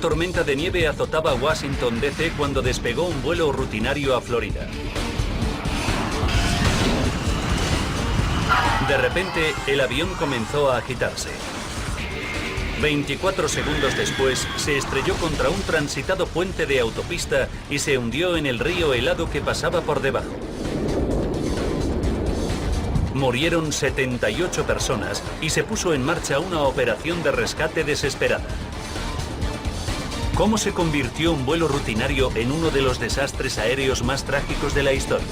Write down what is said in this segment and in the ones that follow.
tormenta de nieve azotaba Washington, D.C. cuando despegó un vuelo rutinario a Florida. De repente, el avión comenzó a agitarse. 24 segundos después, se estrelló contra un transitado puente de autopista y se hundió en el río helado que pasaba por debajo. Murieron 78 personas y se puso en marcha una operación de rescate desesperada. ¿Cómo se convirtió un vuelo rutinario en uno de los desastres aéreos más trágicos de la historia?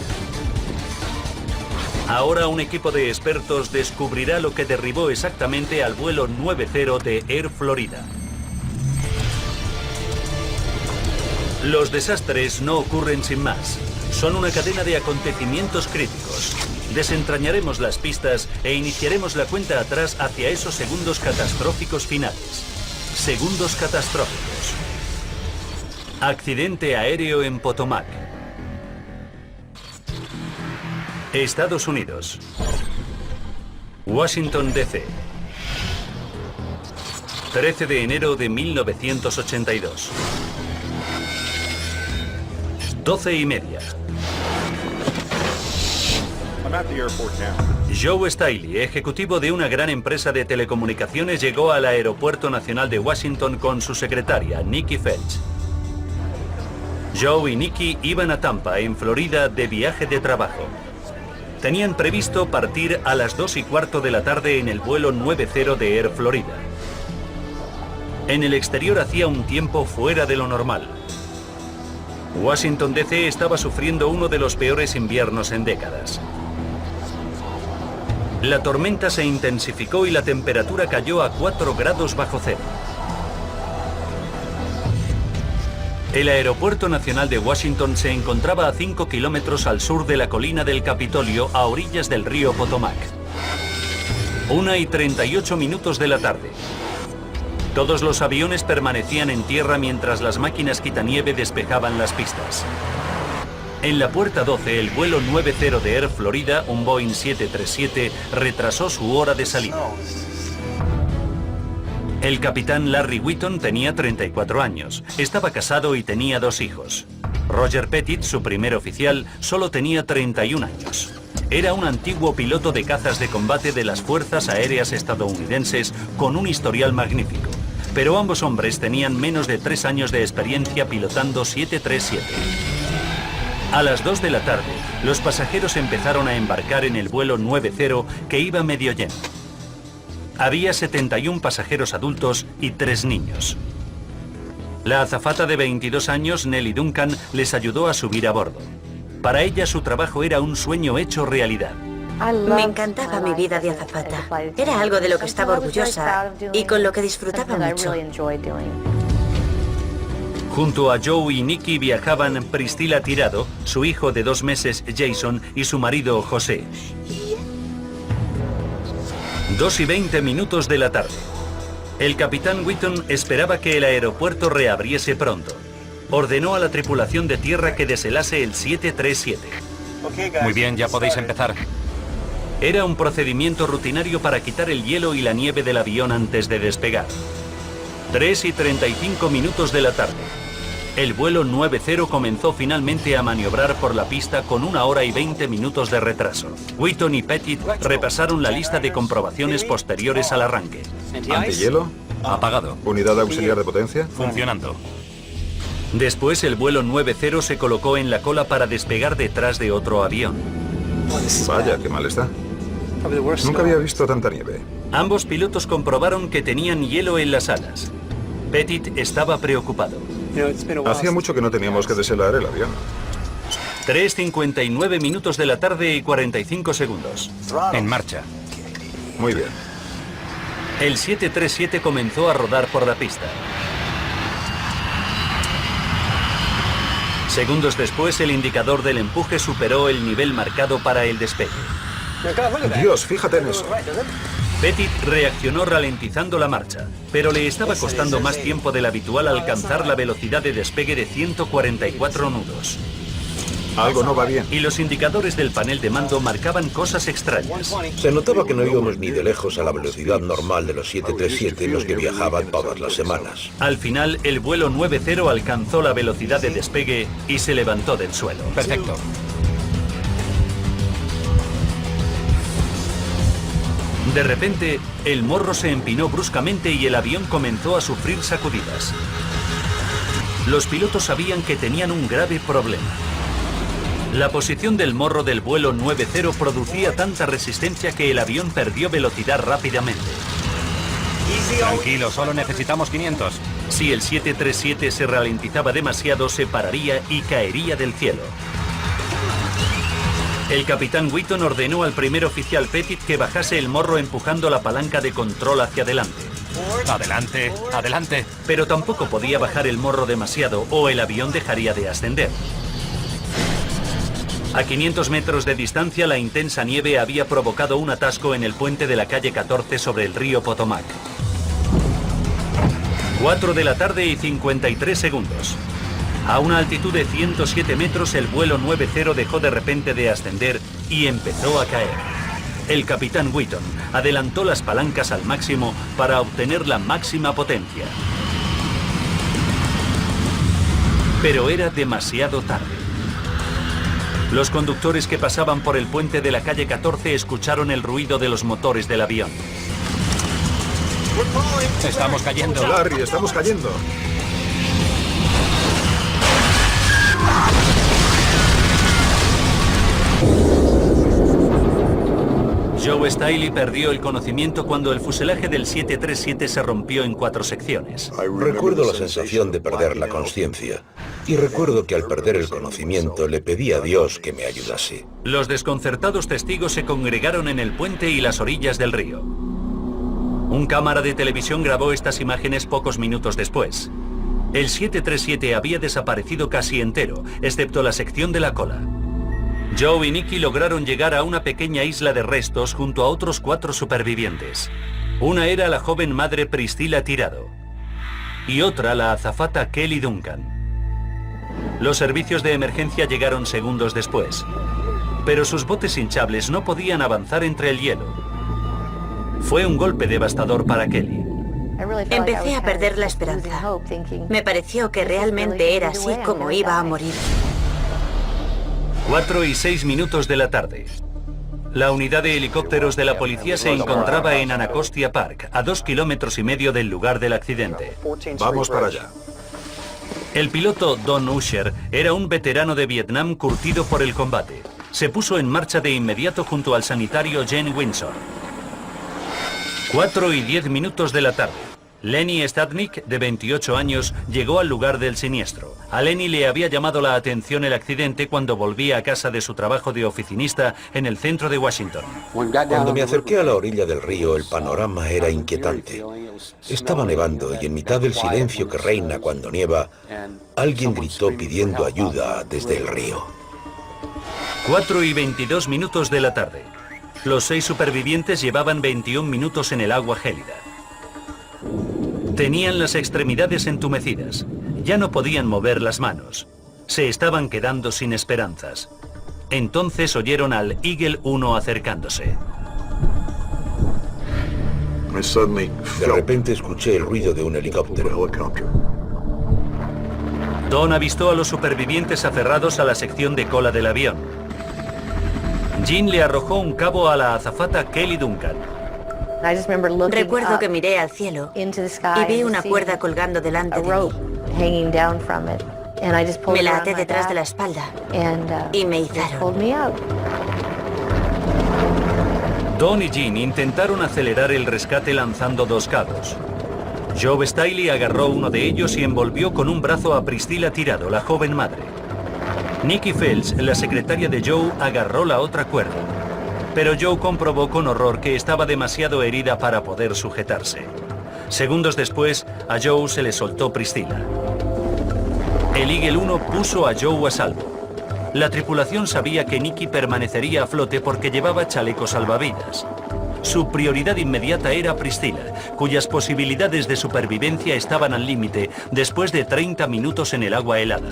Ahora un equipo de expertos descubrirá lo que derribó exactamente al vuelo 90 de Air Florida. Los desastres no ocurren sin más. Son una cadena de acontecimientos críticos. Desentrañaremos las pistas e iniciaremos la cuenta atrás hacia esos segundos catastróficos finales. Segundos catastróficos. Accidente aéreo en Potomac. Estados Unidos. Washington, D.C. 13 de enero de 1982. 12:30. Joe Staley, ejecutivo de una gran empresa de telecomunicaciones, llegó al Aeropuerto Nacional de Washington con su secretaria, Nikki Felch. Joe y Nikki iban a Tampa, en Florida, de viaje de trabajo. Tenían previsto partir a las 2:15 de la tarde en el vuelo 90 de Air Florida. En el exterior hacía un tiempo fuera de lo normal. Washington, D.C. estaba sufriendo uno de los peores inviernos en décadas. La tormenta se intensificó y la temperatura cayó a 4 grados bajo cero. El Aeropuerto Nacional de Washington se encontraba a 5 kilómetros al sur de la colina del Capitolio, a orillas del río Potomac. 1:38 de la tarde. Todos los aviones permanecían en tierra mientras las máquinas quitanieve despejaban las pistas. En la puerta 12, el vuelo 90 de Air Florida, un Boeing 737, retrasó su hora de salida. El capitán Larry Whitton tenía 34 años, estaba casado y tenía 2 hijos. Roger Pettit, su primer oficial, solo tenía 31 años. Era un antiguo piloto de cazas de combate de las Fuerzas Aéreas estadounidenses con un historial magnífico. Pero ambos hombres tenían menos de 3 años de experiencia pilotando 737. A las 2 de la tarde, los pasajeros empezaron a embarcar en el vuelo 90 que iba medio lleno. Había 71 pasajeros adultos y 3 niños. La azafata de 22 años, Nellie Duncan, les ayudó a subir a bordo. Para ella su trabajo era un sueño hecho realidad. Me encantaba mi vida de azafata. Era algo de lo que estaba orgullosa y con lo que disfrutaba mucho. Junto a Joe y Nikki viajaban Priscilla Tirado, su hijo de 2 meses Jason y su marido José. 2:20 de la tarde. El capitán Whitton esperaba que el aeropuerto reabriese pronto. Ordenó a la tripulación de tierra que deshelase el 737. Muy bien, ya podéis empezar. Era un procedimiento rutinario para quitar el hielo y la nieve del avión antes de despegar. 3:35 de la tarde. El vuelo 90 comenzó finalmente a maniobrar por la pista con 1 hora y 20 minutos de retraso. Whitton y Pettit repasaron la lista de comprobaciones posteriores al arranque. ¿Antihielo? Apagado. ¿Unidad auxiliar de potencia? Funcionando. Después el vuelo 90 se colocó en la cola para despegar detrás de otro avión. Vaya, qué mal está. Nunca había visto tanta nieve. Ambos pilotos comprobaron que tenían hielo en las alas. Pettit estaba preocupado. Hacía mucho que no teníamos que deshelar el avión. 3:59 de la tarde y 45 segundos. En marcha. Muy bien. El 737 comenzó a rodar por la pista. Segundos después, el indicador del empuje superó el nivel marcado para el despegue. Dios, fíjate en eso. Pettit reaccionó ralentizando la marcha, pero le estaba costando más tiempo del habitual alcanzar la velocidad de despegue de 144 nudos. Algo no va bien. Y los indicadores del panel de mando marcaban cosas extrañas. Se notaba que no íbamos ni de lejos a la velocidad normal de los 737 en los que viajaban todas las semanas. Al final, el vuelo 90 alcanzó la velocidad de despegue y se levantó del suelo. Perfecto. De repente, el morro se empinó bruscamente y el avión comenzó a sufrir sacudidas. Los pilotos sabían que tenían un grave problema. La posición del morro del vuelo 90 producía tanta resistencia que el avión perdió velocidad rápidamente. Tranquilo, solo necesitamos 500. Si el 737 se ralentizaba demasiado, se pararía y caería del cielo. El capitán Wheaton ordenó al primer oficial Pettit que bajase el morro empujando la palanca de control hacia adelante. Adelante, adelante. Pero tampoco podía bajar el morro demasiado o el avión dejaría de ascender. A 500 metros de distancia, la intensa nieve había provocado un atasco en el puente de la calle 14 sobre el río Potomac. 4 de la tarde y 53 segundos. A una altitud de 107 metros, el vuelo 90 dejó de repente de ascender y empezó a caer. El capitán Wheaton adelantó las palancas al máximo para obtener la máxima potencia. Pero era demasiado tarde. Los conductores que pasaban por el puente de la calle 14 escucharon el ruido de los motores del avión. Estamos cayendo. Larry, estamos cayendo. Joe Staley perdió el conocimiento cuando el fuselaje del 737 se rompió en 4 secciones. Recuerdo la sensación de perder la conciencia. Y recuerdo que al perder el conocimiento le pedí a Dios que me ayudase. Los desconcertados testigos se congregaron en el puente y las orillas del río. Un cámara de televisión grabó estas imágenes pocos minutos después. El 737 había desaparecido casi entero, excepto la sección de la cola. Joe y Nicky lograron llegar a una pequeña isla de restos junto a otros 4 supervivientes. Una era la joven madre Priscilla Tirado y otra la azafata Kelly Duncan. Los servicios de emergencia llegaron segundos después, pero sus botes hinchables no podían avanzar entre el hielo. Fue un golpe devastador para Kelly. Empecé a perder la esperanza. Me pareció que realmente era así como iba a morir. 4 y 6 minutos de la tarde. La unidad de helicópteros de la policía se encontraba en Anacostia Park, a 2,5 kilómetros del lugar del accidente. Vamos para allá. El piloto Don Usher era un veterano de Vietnam curtido por el combate. Se puso en marcha de inmediato junto al sanitario Jen Windsor. 4 y 10 minutos de la tarde. Lenny Stadnick, de 28 años, llegó al lugar del siniestro. A Lenny le había llamado la atención el accidente cuando volvía a casa de su trabajo de oficinista en el centro de Washington. Cuando me acerqué a la orilla del río, el panorama era inquietante. Estaba nevando y en mitad del silencio que reina cuando nieva, alguien gritó pidiendo ayuda desde el río. 4 y 22 minutos de la tarde. Los 6 supervivientes llevaban 21 minutos en el agua gélida. Tenían las extremidades entumecidas. Ya no podían mover las manos. Se estaban quedando sin esperanzas. Entonces oyeron al Eagle 1 acercándose. De repente escuché el ruido de un helicóptero. Don avistó a los supervivientes aferrados a la sección de cola del avión. Jean le arrojó un cabo a la azafata Kelly Duncan. Recuerdo que miré al cielo y vi una cuerda colgando delante de mí. Me la até detrás de la espalda y me izaron. Don y Jean intentaron acelerar el rescate lanzando 2 cabos. Joe Staley agarró uno de ellos y envolvió con un brazo a Priscilla Tirado, la joven madre. Nicky Phelps, la secretaria de Joe, agarró la otra cuerda. Pero Joe comprobó con horror que estaba demasiado herida para poder sujetarse. Segundos después, a Joe se le soltó Priscilla. El Eagle 1 puso a Joe a salvo. La tripulación sabía que Nicky permanecería a flote porque llevaba chalecos salvavidas. Su prioridad inmediata era Priscilla, cuyas posibilidades de supervivencia estaban al límite después de 30 minutos en el agua helada.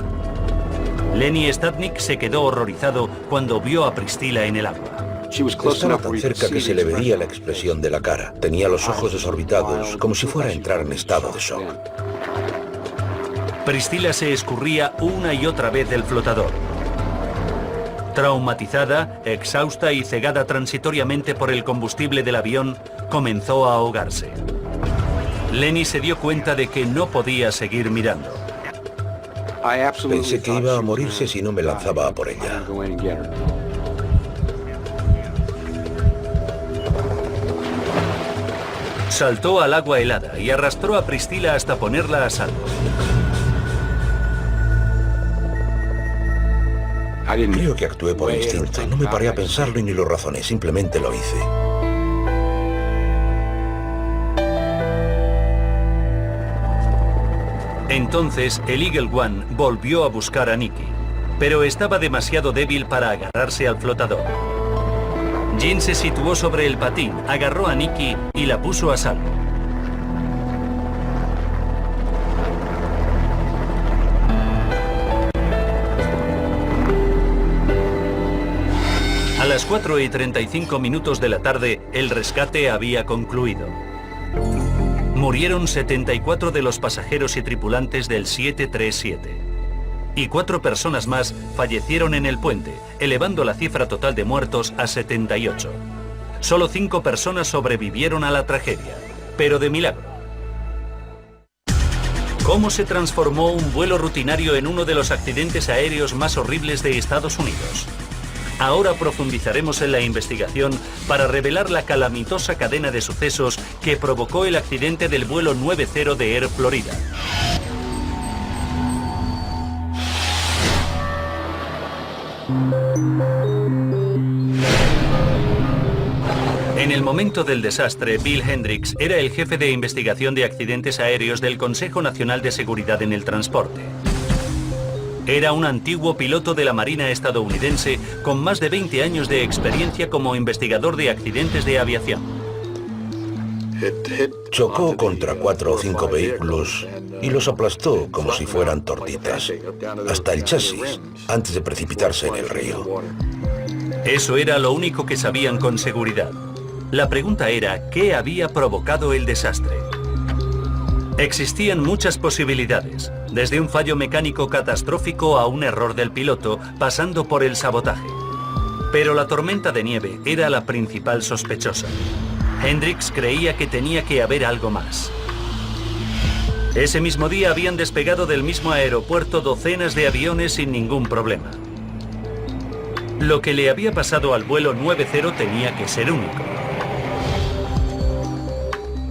Lenny Stadnik se quedó horrorizado cuando vio a Priscilla en el agua. Estaba tan cerca que se le veía la expresión de la cara. Tenía los ojos desorbitados, como si fuera a entrar en estado de shock. Priscilla se escurría una y otra vez del flotador. Traumatizada, exhausta y cegada transitoriamente por el combustible del avión, comenzó a ahogarse. Lenny se dio cuenta de que no podía seguir mirando. Pensé que iba a morirse si no me lanzaba a por ella. Saltó al agua helada y arrastró a Priscilla hasta ponerla a salvo. Creo que actué por instinto. No me paré a pensarlo y ni lo razoné, simplemente lo hice. Entonces, el Eagle One volvió a buscar a Nikki, pero estaba demasiado débil para agarrarse al flotador. Jean se situó sobre el patín, agarró a Nikki y la puso a salvo. A las 4:35 de la tarde, el rescate había concluido. Murieron 74 de los pasajeros y tripulantes del 737. Y 4 personas más fallecieron en el puente, elevando la cifra total de muertos a 78. Solo 5 personas sobrevivieron a la tragedia, pero de milagro. ¿Cómo se transformó un vuelo rutinario en uno de los accidentes aéreos más horribles de Estados Unidos? Ahora profundizaremos en la investigación para revelar la calamitosa cadena de sucesos que provocó el accidente del vuelo 90 de Air Florida. En el momento del desastre, Bill Hendricks era el jefe de investigación de accidentes aéreos del Consejo Nacional de Seguridad en el Transporte. Era un antiguo piloto de la Marina estadounidense con más de 20 años de experiencia como investigador de accidentes de aviación. Chocó contra 4 o 5 vehículos y los aplastó como si fueran tortitas, hasta el chasis, antes de precipitarse en el río. Eso era lo único que sabían con seguridad. La pregunta era, ¿qué había provocado el desastre? Existían muchas posibilidades, desde un fallo mecánico catastrófico a un error del piloto, pasando por el sabotaje. Pero la tormenta de nieve era la principal sospechosa. Hendricks creía que tenía que haber algo más. Ese mismo día habían despegado del mismo aeropuerto docenas de aviones sin ningún problema. Lo que le había pasado al vuelo 90 tenía que ser único.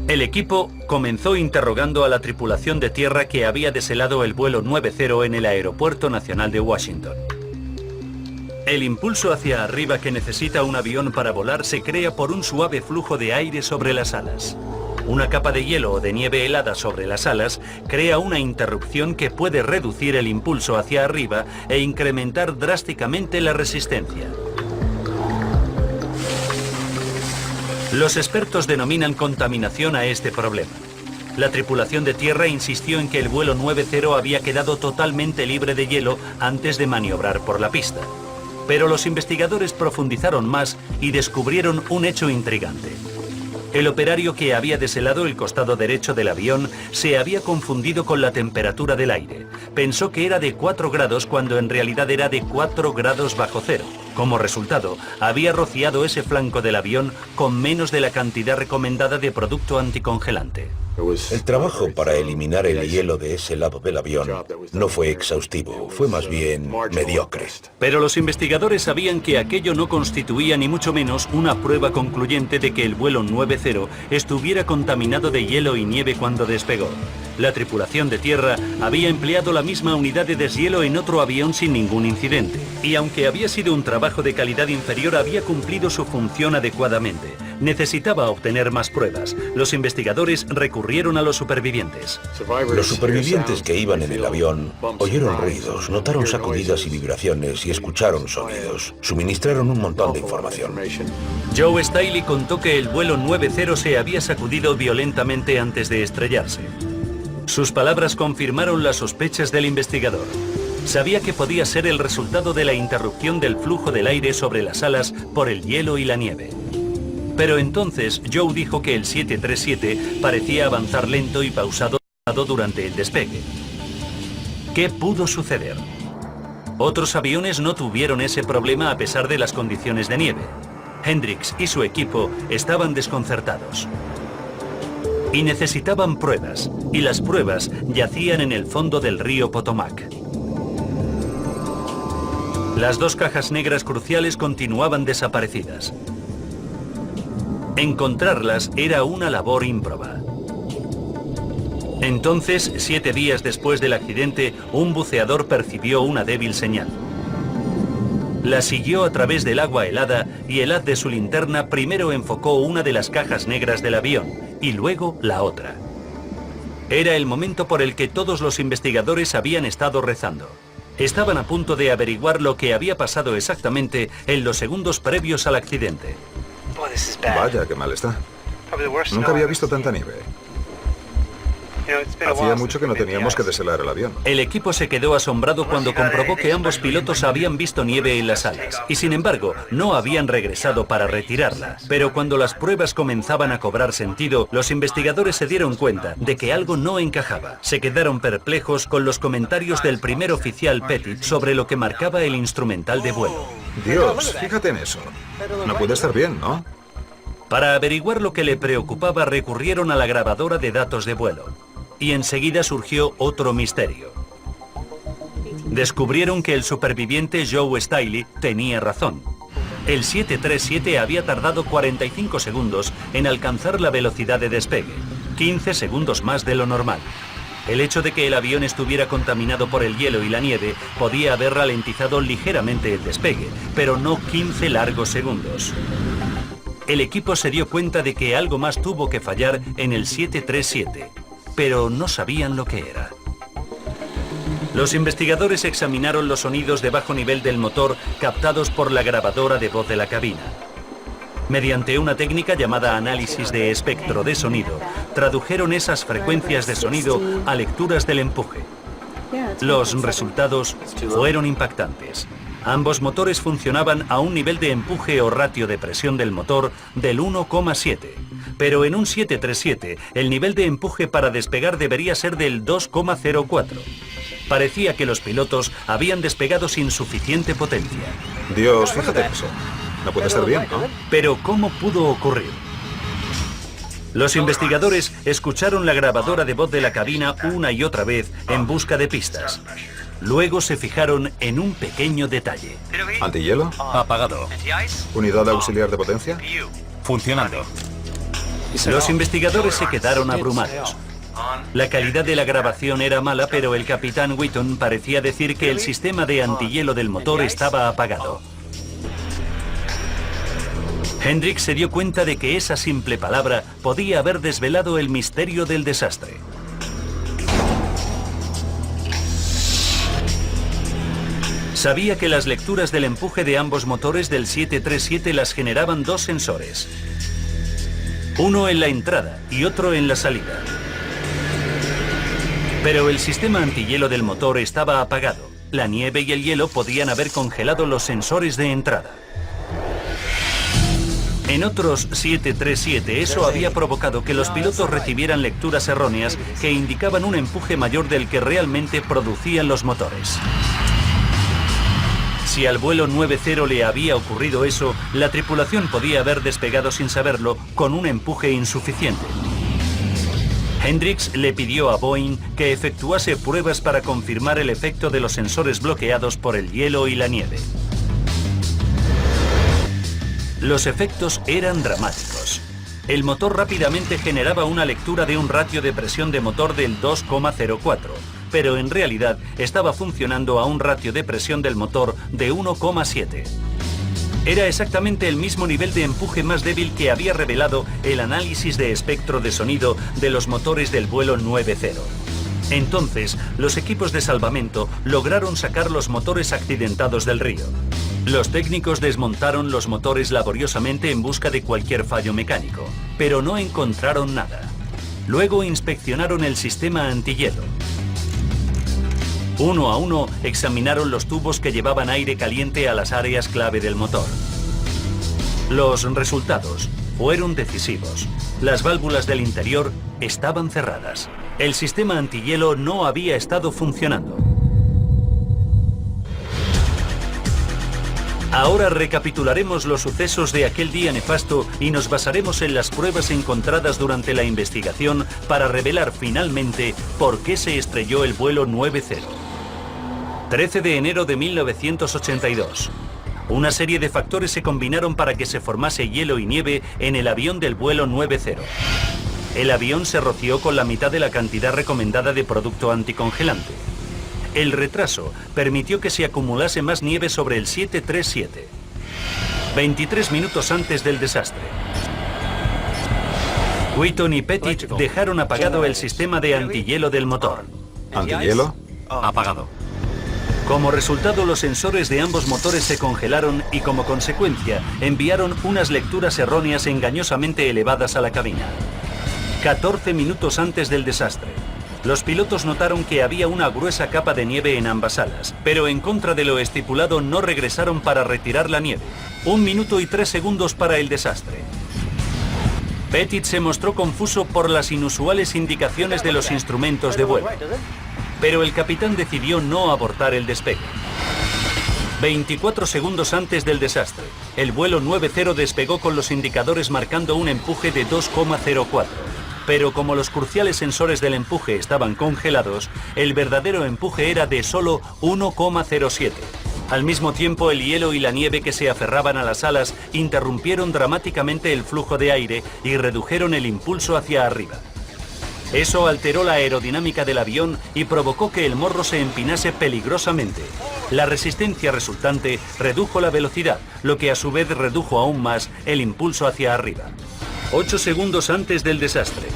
El equipo comenzó interrogando a la tripulación de tierra que había deshelado el vuelo 90 en el Aeropuerto Nacional de Washington. El impulso hacia arriba que necesita un avión para volar se crea por un suave flujo de aire sobre las alas. Una capa de hielo o de nieve helada sobre las alas crea una interrupción que puede reducir el impulso hacia arriba e incrementar drásticamente la resistencia. Los expertos denominan contaminación a este problema. La tripulación de tierra insistió en que el vuelo 90 había quedado totalmente libre de hielo antes de maniobrar por la pista. Pero los investigadores profundizaron más y descubrieron un hecho intrigante. El operario que había deshelado el costado derecho del avión se había confundido con la temperatura del aire. Pensó que era de 4 grados cuando en realidad era de 4 grados bajo cero. Como resultado, había rociado ese flanco del avión con menos de la cantidad recomendada de producto anticongelante. El trabajo para eliminar el hielo de ese lado del avión no fue exhaustivo, fue más bien mediocre. Pero los investigadores sabían que aquello no constituía ni mucho menos una prueba concluyente de que el vuelo 90 estuviera contaminado de hielo y nieve cuando despegó. La tripulación de tierra había empleado la misma unidad de deshielo en otro avión sin ningún incidente. Y aunque había sido un trabajo de calidad inferior, había cumplido su función adecuadamente. Necesitaba obtener más pruebas. Los investigadores recurrieron a los supervivientes. Los supervivientes que iban en el avión oyeron ruidos, notaron sacudidas y vibraciones y escucharon sonidos. Suministraron un montón de información. Joe Staley contó que el vuelo 90 se había sacudido violentamente antes de estrellarse. Sus palabras confirmaron las sospechas del investigador. Sabía que podía ser el resultado de la interrupción del flujo del aire sobre las alas por el hielo y la nieve. Pero entonces Joe dijo que el 737 parecía avanzar lento y pausado durante el despegue. ¿Qué pudo suceder? Otros aviones no tuvieron ese problema a pesar de las condiciones de nieve. Hendricks y su equipo estaban desconcertados. Y necesitaban pruebas, y las pruebas yacían en el fondo del río Potomac. Las dos cajas negras cruciales continuaban desaparecidas. Encontrarlas era una labor ímproba. Entonces, 7 días después del accidente, un buceador percibió una débil señal. La siguió a través del agua helada y el haz de su linterna primero enfocó una de las cajas negras del avión y luego la otra. Era el momento por el que todos los investigadores habían estado rezando. Estaban a punto de averiguar lo que había pasado exactamente en los segundos previos al accidente. Vaya, qué mal está. Nunca había visto tanta nieve. Hacía mucho que no teníamos que deshelar el avión. El equipo se quedó asombrado cuando comprobó que ambos pilotos habían visto nieve en las alas y sin embargo no habían regresado para retirarla. Pero cuando las pruebas comenzaban a cobrar sentido, los investigadores se dieron cuenta de que algo no encajaba. Se quedaron perplejos con los comentarios del primer oficial Pettit sobre lo que marcaba el instrumental de vuelo. Dios, fíjate en eso. No puede estar bien, ¿no? Para averiguar lo que le preocupaba recurrieron a la grabadora de datos de vuelo. Y enseguida surgió otro misterio. Descubrieron que el superviviente Joe Staley tenía razón. El 737 había tardado 45 segundos en alcanzar la velocidad de despegue, 15 segundos más de lo normal. El hecho de que el avión estuviera contaminado por el hielo y la nieve podía haber ralentizado ligeramente el despegue, pero no 15 largos segundos. El equipo se dio cuenta de que algo más tuvo que fallar en el 737. Pero no sabían lo que era. Los investigadores examinaron los sonidos de bajo nivel del motor captados por la grabadora de voz de la cabina. Mediante una técnica llamada análisis de espectro de sonido, tradujeron esas frecuencias de sonido a lecturas del empuje. Los resultados fueron impactantes. Ambos motores funcionaban a un nivel de empuje o ratio de presión del motor del 1,7. Pero en un 737, el nivel de empuje para despegar debería ser del 2,04. Parecía que los pilotos habían despegado sin suficiente potencia. Dios, fíjate en eso. No puede estar bien, ¿no? Pero ¿cómo pudo ocurrir? Los investigadores escucharon la grabadora de voz de la cabina una y otra vez en busca de pistas. Luego se fijaron en un pequeño detalle. ¿Antihielo? Apagado. ¿Unidad auxiliar de potencia? Funcionando. Los investigadores se quedaron abrumados. La calidad de la grabación era mala, pero el capitán Wheaton parecía decir que el sistema de antihielo del motor estaba apagado. Hendricks se dio cuenta de que esa simple palabra podía haber desvelado el misterio del desastre. Sabía que las lecturas del empuje de ambos motores del 737 las generaban dos sensores. Uno en la entrada y otro en la salida. Pero el sistema antihielo del motor estaba apagado. La nieve y el hielo podían haber congelado los sensores de entrada. En otros 737 eso había provocado que los pilotos recibieran lecturas erróneas que indicaban un empuje mayor del que realmente producían los motores. Si al vuelo 90 le había ocurrido eso, la tripulación podía haber despegado sin saberlo con un empuje insuficiente. Hendricks le pidió a Boeing que efectuase pruebas para confirmar el efecto de los sensores bloqueados por el hielo y la nieve. Los efectos eran dramáticos. El motor rápidamente generaba una lectura de un ratio de presión de motor del 2,04. Pero en realidad estaba funcionando a un ratio de presión del motor de 1,7. Era exactamente el mismo nivel de empuje más débil que había revelado el análisis de espectro de sonido de los motores del vuelo 90. Entonces, los equipos de salvamento lograron sacar los motores accidentados del río. Los técnicos desmontaron los motores laboriosamente en busca de cualquier fallo mecánico, pero no encontraron nada. Luego inspeccionaron el sistema antihielo. Uno a uno examinaron los tubos que llevaban aire caliente a las áreas clave del motor. Los resultados fueron decisivos. Las válvulas del interior estaban cerradas. El sistema antihielo no había estado funcionando. Ahora recapitularemos los sucesos de aquel día nefasto y nos basaremos en las pruebas encontradas durante la investigación para revelar finalmente por qué se estrelló el vuelo 90. 13 de enero de 1982. Una serie de factores se combinaron para que se formase hielo y nieve en el avión del vuelo 90. El avión se roció con la mitad de la cantidad recomendada de producto anticongelante. El retraso permitió que se acumulase más nieve sobre el 737. 23 minutos antes del desastre. Whitton y Pettit dejaron apagado el sistema de antihielo del motor. ¿Antihielo? Apagado. Como resultado, los sensores de ambos motores se congelaron y, como consecuencia, enviaron unas lecturas erróneas engañosamente elevadas a la cabina. 14 minutos antes del desastre. Los pilotos notaron que había una gruesa capa de nieve en ambas alas, pero en contra de lo estipulado no regresaron para retirar la nieve. 1 minuto y 3 segundos para el desastre. Pettit se mostró confuso por las inusuales indicaciones de los instrumentos de vuelo, pero el capitán decidió no abortar el despegue. 24 segundos antes del desastre, el vuelo 90 despegó con los indicadores marcando un empuje de 2,04. Pero como los cruciales sensores del empuje estaban congelados, el verdadero empuje era de solo 1,07. Al mismo tiempo, el hielo y la nieve que se aferraban a las alas interrumpieron dramáticamente el flujo de aire y redujeron el impulso hacia arriba. Eso alteró la aerodinámica del avión y provocó que el morro se empinase peligrosamente. La resistencia resultante redujo la velocidad, lo que a su vez redujo aún más el impulso hacia arriba. 8 segundos antes del desastre.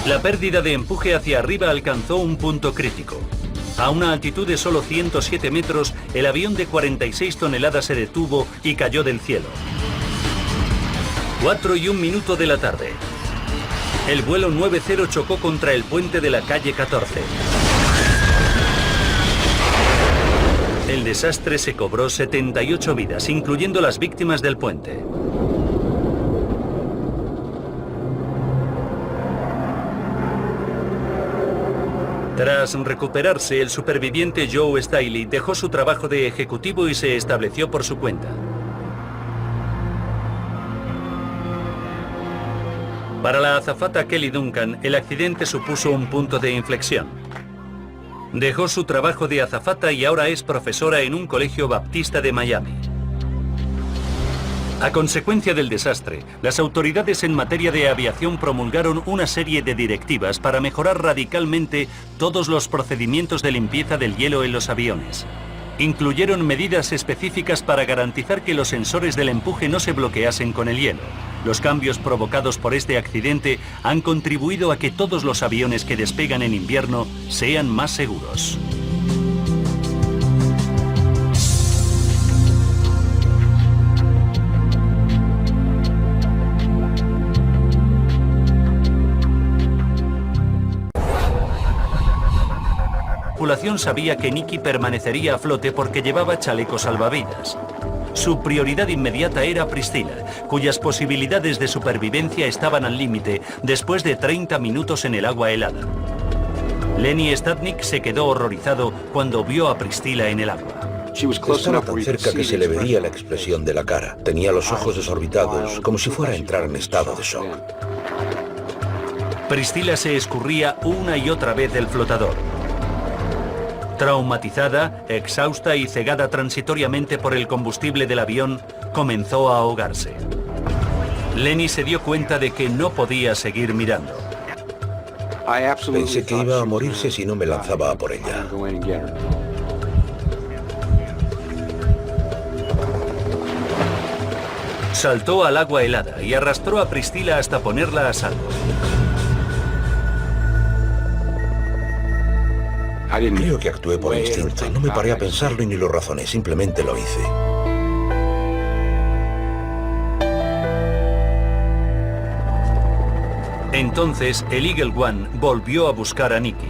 La pérdida de empuje hacia arriba alcanzó un punto crítico. A una altitud de solo 107 metros, el avión de 46 toneladas se detuvo y cayó del cielo. 4 y 1 minuto de la tarde. El vuelo 90 chocó contra el puente de la calle 14. El desastre se cobró 78 vidas, incluyendo las víctimas del puente. Tras recuperarse, el superviviente Joe Staley dejó su trabajo de ejecutivo y se estableció por su cuenta. Para la azafata Kelly Duncan, el accidente supuso un punto de inflexión. Dejó su trabajo de azafata y ahora es profesora en un colegio baptista de Miami. A consecuencia del desastre, las autoridades en materia de aviación promulgaron una serie de directivas para mejorar radicalmente todos los procedimientos de limpieza del hielo en los aviones. Incluyeron medidas específicas para garantizar que los sensores del empuje no se bloqueasen con el hielo. Los cambios provocados por este accidente han contribuido a que todos los aviones que despegan en invierno sean más seguros. La tripulación sabía que Nicky permanecería a flote porque llevaba chalecos salvavidas. Su prioridad inmediata era Priscilla, cuyas posibilidades de supervivencia estaban al límite después de 30 minutos en el agua helada. Lenny Stadnik se quedó horrorizado cuando vio a Priscilla en el agua. Estaba tan cerca que se le veía la expresión de la cara. Tenía los ojos desorbitados, como si fuera a entrar en estado de shock. Priscilla se escurría una y otra vez del flotador. Traumatizada, exhausta y cegada transitoriamente por el combustible del avión, comenzó a ahogarse. Lenny se dio cuenta de que no podía seguir mirando. Pensé que iba a morirse si no me lanzaba a por ella. Saltó al agua helada y arrastró a Priscilla hasta ponerla a salvo. Creo que actué por instinto. No me paré a pensarlo y ni lo razoné, simplemente lo hice. Entonces, el Eagle One volvió a buscar a Nicky.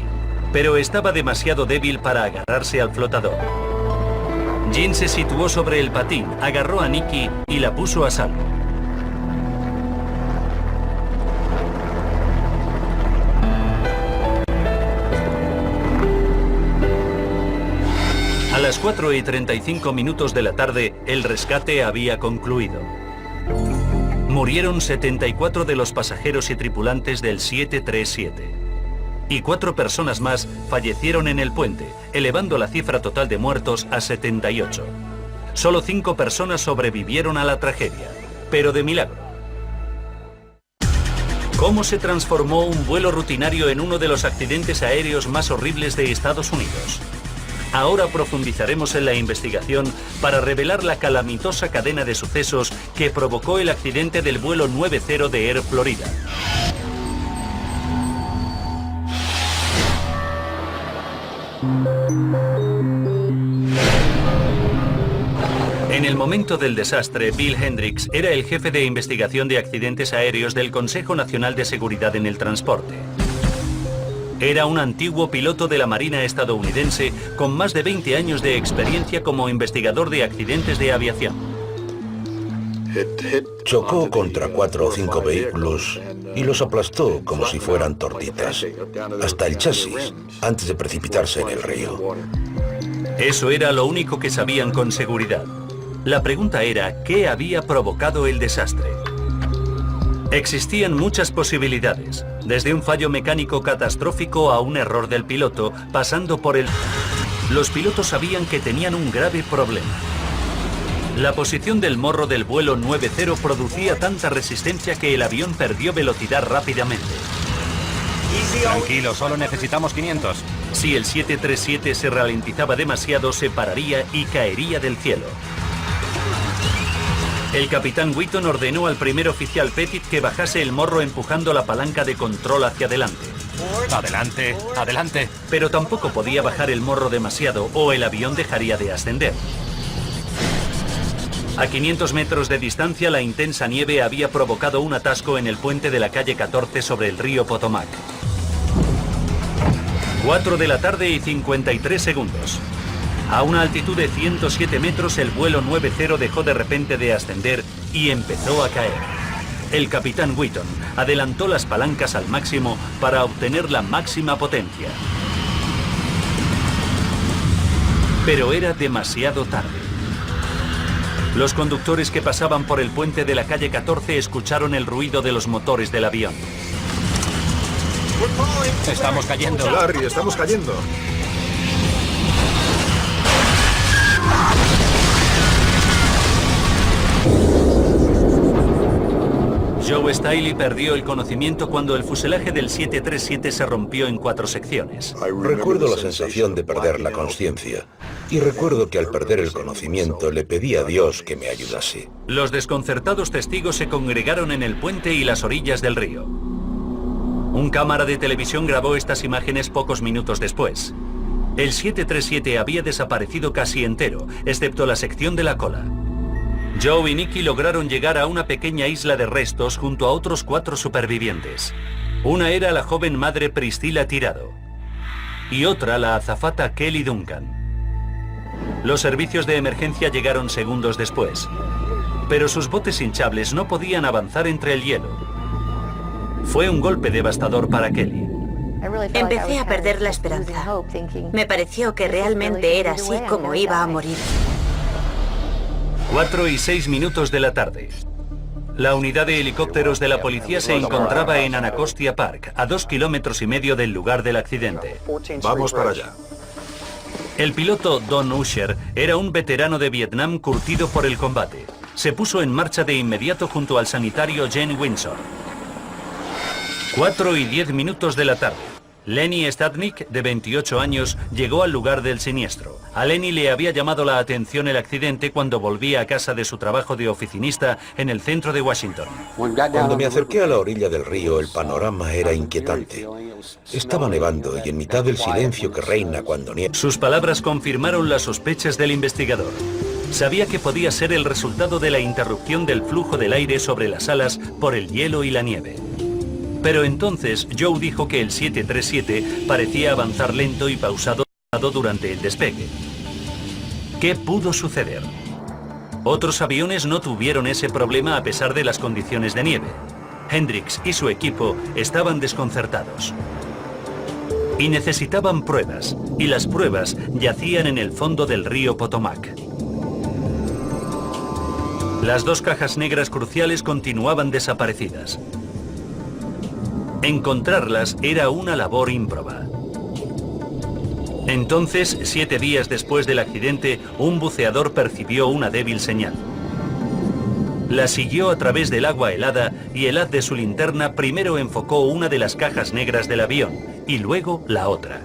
pero estaba demasiado débil para agarrarse al flotador. Jean se situó sobre el patín, agarró a Nikki y la puso a salvo. A las 4:35 de la tarde, el rescate había concluido. Murieron 74 de los pasajeros y tripulantes del 737. Y 4 personas más fallecieron en el puente, elevando la cifra total de muertos a 78. Solo 5 personas sobrevivieron a la tragedia, pero de milagro. ¿Cómo se transformó un vuelo rutinario en uno de los accidentes aéreos más horribles de Estados Unidos? Ahora profundizaremos en la investigación para revelar la calamitosa cadena de sucesos que provocó el accidente del vuelo 90 de Air Florida. En el momento del desastre, Bill Hendricks era el jefe de investigación de accidentes aéreos del Consejo Nacional de Seguridad en el Transporte. Era un antiguo piloto de la Marina estadounidense con más de 20 años de experiencia como investigador de accidentes de aviación. Chocó contra 4 o 5 vehículos y los aplastó como si fueran tortitas, hasta el chasis, antes de precipitarse en el río. Eso era lo único que sabían con seguridad. La pregunta era, ¿qué había provocado el desastre? Existían muchas posibilidades, desde un fallo mecánico catastrófico a un error del piloto, pasando por el... Los pilotos sabían que tenían un grave problema. La posición del morro del vuelo 90 producía tanta resistencia que el avión perdió velocidad rápidamente. Tranquilo, solo necesitamos 500. Si el 737 se ralentizaba demasiado, se pararía y caería del cielo. El capitán Wheaton ordenó al primer oficial Pettit que bajase el morro empujando la palanca de control hacia adelante. Adelante, adelante. Pero tampoco podía bajar el morro demasiado o el avión dejaría de ascender. A 500 metros de distancia, la intensa nieve había provocado un atasco en el puente de la calle 14 sobre el río Potomac. 4 de la tarde y 53 segundos. A una altitud de 107 metros, el vuelo 90 dejó de repente de ascender y empezó a caer. El capitán Wheaton adelantó las palancas al máximo para obtener la máxima potencia. Pero era demasiado tarde. Los conductores que pasaban por el puente de la calle 14 escucharon el ruido de los motores del avión. Estamos cayendo. Larry, estamos cayendo. Joe Staley perdió el conocimiento cuando el fuselaje del 737 se rompió en 4 secciones. Recuerdo la sensación de perder la conciencia. Y recuerdo que al perder el conocimiento le pedí a Dios que me ayudase. Los desconcertados testigos se congregaron en el puente y las orillas del río. Un cámara de televisión grabó estas imágenes pocos minutos después. El 737 había desaparecido casi entero, excepto la sección de la cola. Joe y Nikki lograron llegar a una pequeña isla de restos junto a otros 4 supervivientes. Una era la joven madre Priscilla Tirado y otra la azafata Kelly Duncan. Los servicios de emergencia llegaron segundos después, pero sus botes hinchables no podían avanzar entre el hielo. Fue un golpe devastador para Kelly. Empecé a perder la esperanza. Me pareció que realmente era así como iba a morir. 4:06 de la tarde. La unidad de helicópteros de la policía se encontraba en Anacostia Park, a 2,5 kilómetros del lugar del accidente. Vamos para allá. El piloto Don Usher era un veterano de Vietnam curtido por el combate. Se puso en marcha de inmediato junto al sanitario Jane Windsor. 4:10 de la tarde. Lenny Stadnick, de 28 años, llegó al lugar del siniestro. A Lenny le había llamado la atención el accidente cuando volvía a casa de su trabajo de oficinista en el centro de Washington. Cuando me acerqué a la orilla del río, el panorama era inquietante. Estaba nevando y en mitad del silencio que reina cuando nieva. Sus palabras confirmaron las sospechas del investigador. Sabía que podía ser el resultado de la interrupción del flujo del aire sobre las alas por el hielo y la nieve. Pero entonces Joe dijo que el 737 parecía avanzar lento y pausado durante el despegue. ¿Qué pudo suceder? Otros aviones no tuvieron ese problema a pesar de las condiciones de nieve. Hendricks y su equipo estaban desconcertados. Y necesitaban pruebas, y las pruebas yacían en el fondo del río Potomac. Las dos cajas negras cruciales continuaban desaparecidas. Encontrarlas era una labor ímproba. Entonces, 7 días después del accidente, un buceador percibió una débil señal. La siguió a través del agua helada y el haz de su linterna primero enfocó una de las cajas negras del avión y luego la otra.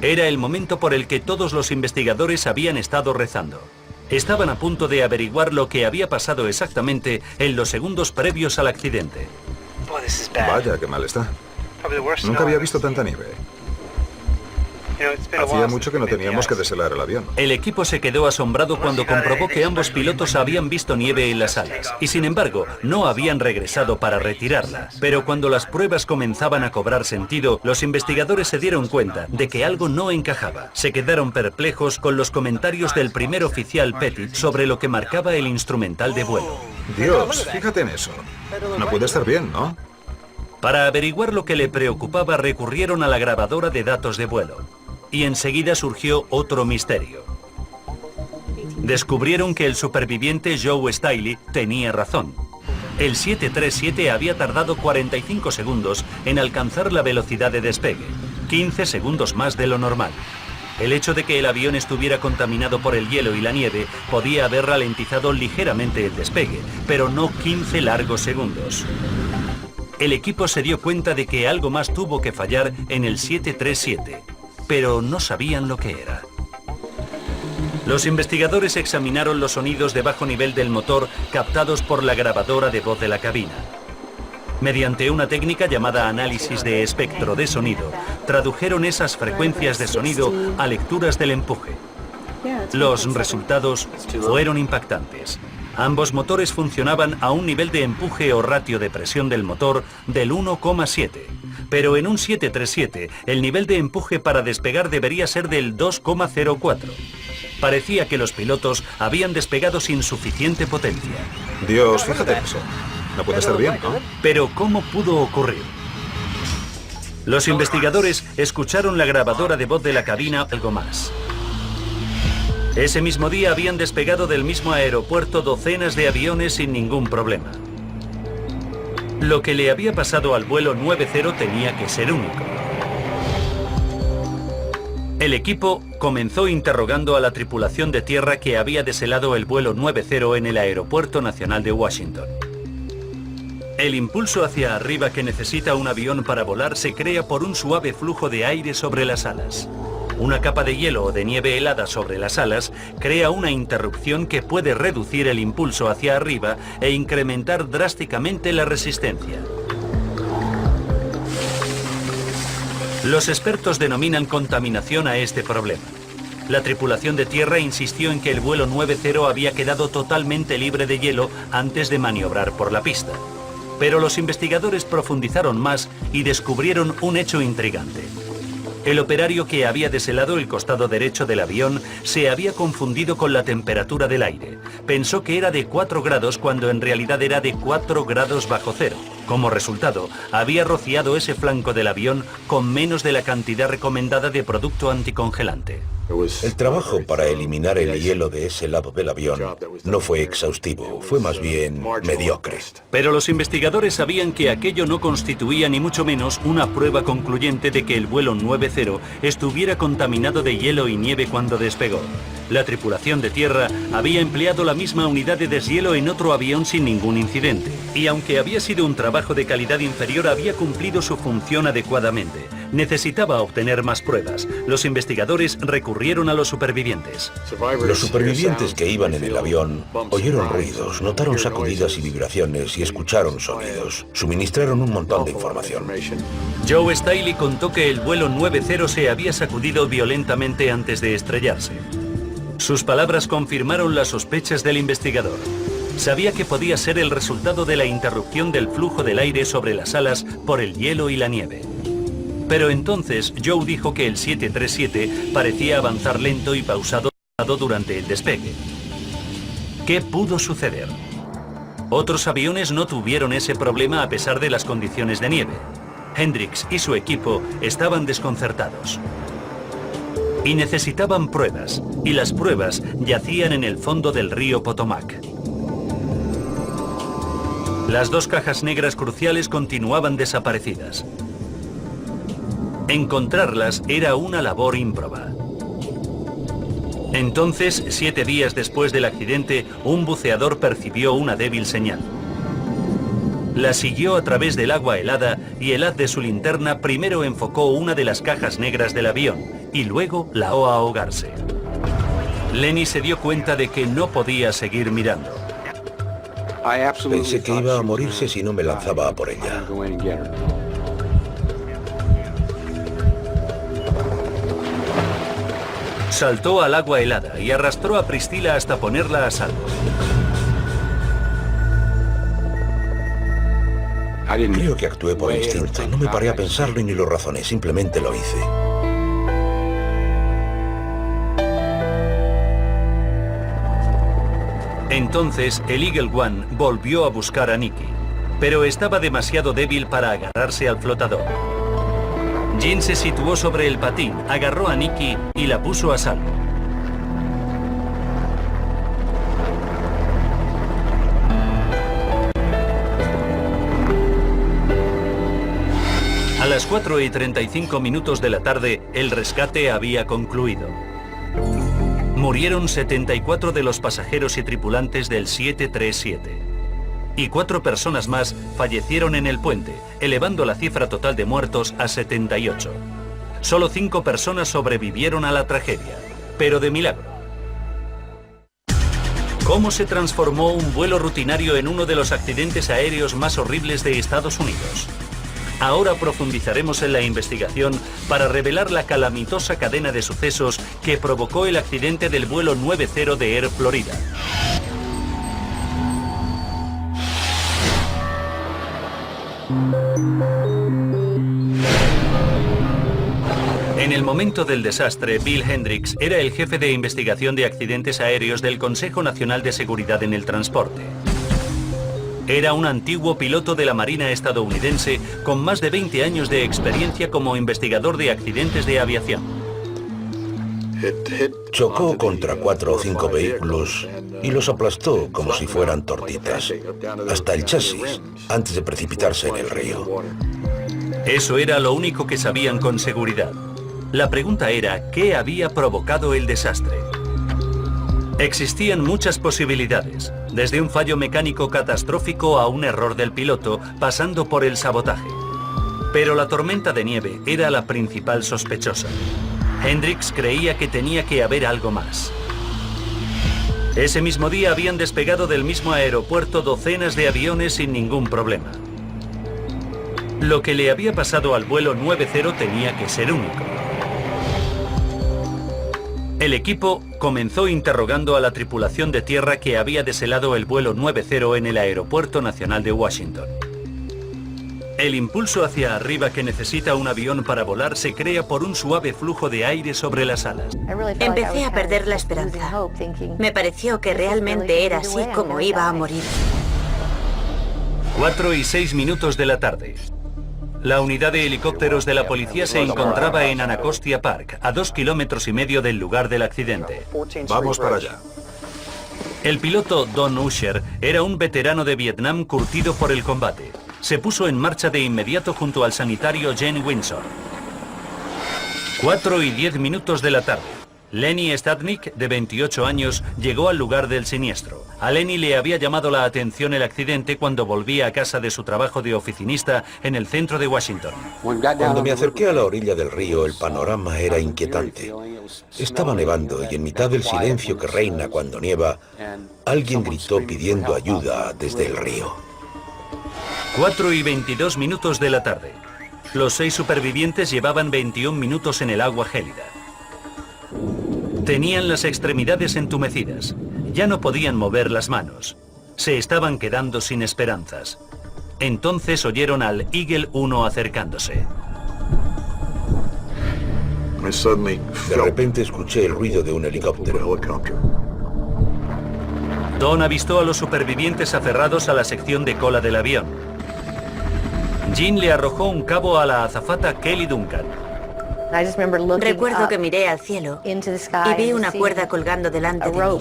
Era el momento por el que todos los investigadores habían estado rezando. Estaban a punto de averiguar lo que había pasado exactamente en los segundos previos al accidente. Vaya, qué mal está. Nunca había visto tanta nieve. Hacía mucho que no teníamos que deshelar el avión. El equipo se quedó asombrado cuando comprobó que ambos pilotos habían visto nieve en las alas y sin embargo no habían regresado para retirarla. Pero cuando las pruebas comenzaban a cobrar sentido, los investigadores se dieron cuenta de que algo no encajaba. Se quedaron perplejos con los comentarios del primer oficial Pettit sobre lo que marcaba el instrumental de vuelo. Dios, fíjate en eso. No puede estar bien, ¿no? Para averiguar lo que le preocupaba recurrieron a la grabadora de datos de vuelo. Y enseguida surgió otro misterio. Descubrieron que el superviviente Joe Staley tenía razón. El 737 había tardado 45 segundos en alcanzar la velocidad de despegue, 15 segundos más de lo normal. El hecho de que el avión estuviera contaminado por el hielo y la nieve podía haber ralentizado ligeramente el despegue, pero no 15 largos segundos. El equipo se dio cuenta de que algo más tuvo que fallar en el 737. Pero no sabían lo que era. Los investigadores examinaron los sonidos de bajo nivel del motor captados por la grabadora de voz de la cabina. Mediante una técnica llamada análisis de espectro de sonido, tradujeron esas frecuencias de sonido a lecturas del empuje. Los resultados fueron impactantes. Ambos motores funcionaban a un nivel de empuje o ratio de presión del motor del 1,7. Pero en un 737, el nivel de empuje para despegar debería ser del 2,04. Parecía que los pilotos habían despegado sin suficiente potencia. Dios, fíjate en eso. No puede estar bien, ¿no? Pero ¿cómo pudo ocurrir? Los investigadores escucharon la grabadora de voz de la cabina algo más. Ese mismo día habían despegado del mismo aeropuerto docenas de aviones sin ningún problema. Lo que le había pasado al vuelo 90 tenía que ser único. El equipo comenzó interrogando a la tripulación de tierra que había deshelado el vuelo 90 en el Aeropuerto Nacional de Washington. El impulso hacia arriba que necesita un avión para volar se crea por un suave flujo de aire sobre las alas. Una capa de hielo o de nieve helada sobre las alas crea una interrupción que puede reducir el impulso hacia arriba e incrementar drásticamente la resistencia. Los expertos denominan contaminación a este problema. La tripulación de tierra insistió en que el vuelo 90 había quedado totalmente libre de hielo antes de maniobrar por la pista. Pero los investigadores profundizaron más y descubrieron un hecho intrigante. El operario que había deshelado el costado derecho del avión se había confundido con la temperatura del aire. Pensó que era de 4 grados cuando en realidad era de 4 grados bajo cero. Como resultado, había rociado ese flanco del avión con menos de la cantidad recomendada de producto anticongelante. El trabajo para eliminar el hielo de ese lado del avión no fue exhaustivo, fue más bien mediocre. Pero los investigadores sabían que aquello no constituía ni mucho menos una prueba concluyente de que el vuelo 90 estuviera contaminado de hielo y nieve cuando despegó. La tripulación de tierra había empleado la misma unidad de deshielo en otro avión sin ningún incidente. Y aunque había sido un trabajo de calidad inferior, había cumplido su función adecuadamente. Necesitaba obtener más pruebas. Los investigadores recurrieron a los supervivientes. Los supervivientes que iban en el avión oyeron ruidos, notaron sacudidas y vibraciones y escucharon sonidos. Suministraron un montón de información. Joe Staley contó que el vuelo 90 se había sacudido violentamente antes de estrellarse. Sus palabras confirmaron las sospechas del investigador. Sabía que podía ser el resultado de la interrupción del flujo del aire sobre las alas por el hielo y la nieve. Pero entonces Joe dijo que el 737 parecía avanzar lento y pausado durante el despegue. ¿Qué pudo suceder? Otros aviones no tuvieron ese problema a pesar de las condiciones de nieve. Hendricks y su equipo estaban desconcertados. Y necesitaban pruebas, y las pruebas yacían en el fondo del río Potomac. Las dos cajas negras cruciales continuaban desaparecidas. Encontrarlas era una labor ímproba. Entonces, 7 días después del accidente, un buceador percibió una débil señal. La siguió a través del agua helada y el haz de su linterna primero enfocó una de las cajas negras del avión y luego la oyó ahogarse. Lenny se dio cuenta de que no podía seguir mirando. Pensé que iba a morirse si no me lanzaba a por ella. Saltó al agua helada y arrastró a Priscilla hasta ponerla a salvo. Creo que actué por instinto. No me paré a pensarlo y ni lo razoné, simplemente lo hice. Entonces, el Eagle One volvió a buscar a Nikki, pero estaba demasiado débil para agarrarse al flotador. Jean se situó sobre el patín, agarró a Nikki y la puso a salvo. A las 4:35 de la tarde, el rescate había concluido. Murieron 74 de los pasajeros y tripulantes del 737. Y 4 personas más fallecieron en el puente, elevando la cifra total de muertos a 78. Solo 5 personas sobrevivieron a la tragedia, pero de milagro. ¿Cómo se transformó un vuelo rutinario en uno de los accidentes aéreos más horribles de Estados Unidos? Ahora profundizaremos en la investigación para revelar la calamitosa cadena de sucesos que provocó el accidente del vuelo 90 de Air Florida. En el momento del desastre, Bill Hendricks era el jefe de investigación de accidentes aéreos del Consejo Nacional de Seguridad en el Transporte. Era un antiguo piloto de la Marina estadounidense con más de 20 años de experiencia como investigador de accidentes de aviación. Chocó contra 4 o 5 vehículos y los aplastó como si fueran tortitas, hasta el chasis, antes de precipitarse en el río. Eso era lo único que sabían con seguridad. La pregunta era, ¿qué había provocado el desastre? Existían muchas posibilidades, desde un fallo mecánico catastrófico a un error del piloto, pasando por el sabotaje. Pero la tormenta de nieve era la principal sospechosa. Hendricks creía que tenía que haber algo más. Ese mismo día habían despegado del mismo aeropuerto docenas de aviones sin ningún problema. Lo que le había pasado al vuelo 90 tenía que ser único. El equipo comenzó interrogando a la tripulación de tierra que había deshelado el vuelo 90 en el Aeropuerto Nacional de Washington. El impulso hacia arriba que necesita un avión para volar se crea por un suave flujo de aire sobre las alas. Empecé a perder la esperanza. Me pareció que realmente era así como iba a morir. 4:06 de la tarde. La unidad de helicópteros de la policía se encontraba en Anacostia Park, a 2,5 kilómetros del lugar del accidente. Vamos para allá. El piloto Don Usher era un veterano de Vietnam curtido por el combate. Se puso en marcha de inmediato junto al sanitario Jane Windsor. 4:10 de la tarde. Lenny Stadnick, de 28 años, llegó al lugar del siniestro. A Lenny le había llamado la atención el accidente cuando volvía a casa de su trabajo de oficinista en el centro de Washington. Cuando me acerqué a la orilla del río, el panorama era inquietante. Estaba nevando y en mitad del silencio que reina cuando nieva, alguien gritó pidiendo ayuda desde el río. 4:22 de la tarde. Los 6 supervivientes llevaban 21 minutos en el agua gélida. Tenían las extremidades entumecidas. Ya no podían mover las manos. Se estaban quedando sin esperanzas. Entonces oyeron al Eagle 1 acercándose. De repente escuché el ruido de un helicóptero. Don avistó a los supervivientes aferrados a la sección de cola del avión. Jean le arrojó un cabo a la azafata Kelly Duncan. Recuerdo que miré al cielo y vi una cuerda colgando delante de mí.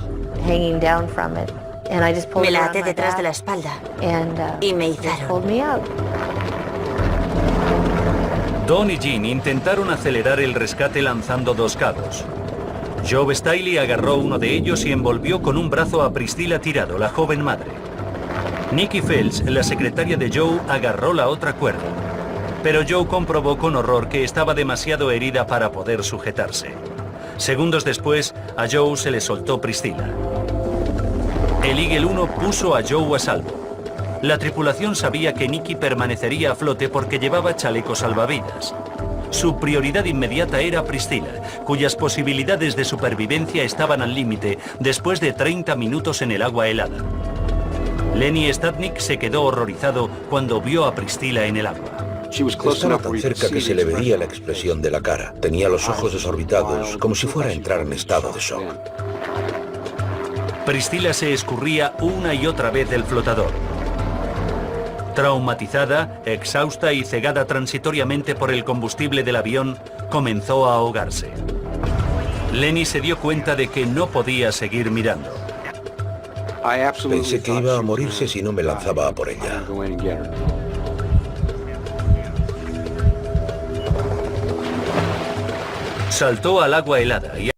Me la até detrás de la espalda y me izaron. Don y Jean intentaron acelerar el rescate lanzando 2 cabos. Joe Stiley agarró uno de ellos y envolvió con un brazo a Priscilla Tirado, la joven madre. Nikki Phelps, la secretaria de Joe, agarró la otra cuerda. Pero Joe comprobó con horror que estaba demasiado herida para poder sujetarse. Segundos después, a Joe se le soltó Priscilla. El Eagle 1 puso a Joe a salvo. La tripulación sabía que Nikki permanecería a flote porque llevaba chalecos salvavidas. Su prioridad inmediata era Priscilla, cuyas posibilidades de supervivencia estaban al límite después de 30 minutos en el agua helada. Lenny Stadnik se quedó horrorizado cuando vio a Priscilla en el agua. Estaba tan cerca que se le veía la expresión de la cara. Tenía los ojos desorbitados, como si fuera a entrar en estado de shock. Priscilla se escurría una y otra vez del flotador. Traumatizada, exhausta y cegada transitoriamente por el combustible del avión, comenzó a ahogarse. Lenny se dio cuenta de que no podía seguir mirando. Pensé que iba a morirse si no me lanzaba a por ella. Saltó al agua helada y